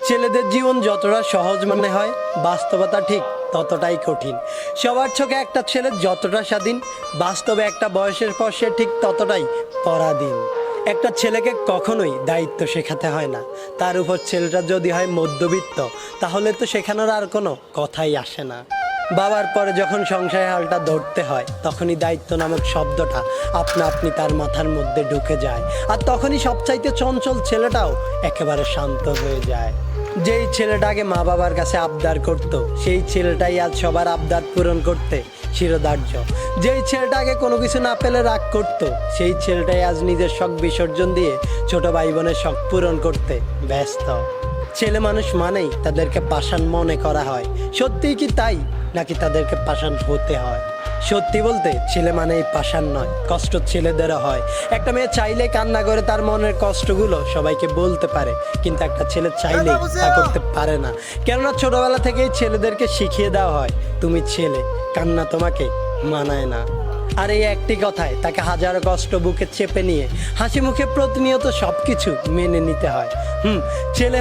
ছেলেদের জীবন যতটা সহজ মনে হয়, বাস্তবতা ঠিক ততটাই কঠিন। সবার চোখে একটা ছেলে যতটা স্বাধীন, বাস্তবে একটা বয়সের পর সে ঠিক ততটাই পরাধীন। একটা ছেলেকে কখনোই দায়িত্ব শেখাতে হয় না, তার উপর ছেলেটা যদি হয় মধ্যবিত্ত, তাহলে তো শেখানোর আর কোনো কথাই আসে না। বাবার পরে যখন সংসারের হালটা ধরতে হয়, তখনই দায়িত্ব নামক শব্দটা আপনা আপনি তার মাথার মধ্যে ঢুকে যায়, আর তখনই সবচাইতে চঞ্চল ছেলেটাও একেবারে শান্ত হয়ে যায়। যেই ছেলেটা আগে মা বাবার কাছে আবদার করত, সেই ছেলেটাই আজ সবার আবদার পূরণ করতে শিরোধার্য। যেই ছেলেটা আগে কোনো কিছু না পেলে রাগ করত, সেই ছেলেটাই আজ নিজের শখ বিসর্জন দিয়ে ছোট ভাই বোনের শখ পূরণ করতে ব্যস্ত। ছেলে মানুষ মানেই তাদেরকে পাষাণ মনে করা হয়, সত্যিই কি তাই, নাকি তাদেরকে পাষাণ হতে হয়? সত্যি বলতে ছেলে মানেই পাষাণ নয়, কষ্ট ছেলেদেরও হয়। একটা মেয়ে চাইলে কান্না করে তার মনের কষ্টগুলো সবাইকে বলতে পারে, কিন্তু একটা ছেলে চাইলে তা করতে পারে না। কেননা ছোটবেলা থেকেই ছেলেদেরকে শিখিয়ে দেওয়া হয়, তুমি ছেলে, কান্না তোমাকে মানায় না। আর এই একটি কথায় তাকে হাজারো কষ্ট বুকে চেপে নিয়ে হাসি মুখে প্রতিনিয়ত সবকিছু মেনে নিতে হয়। ছেলে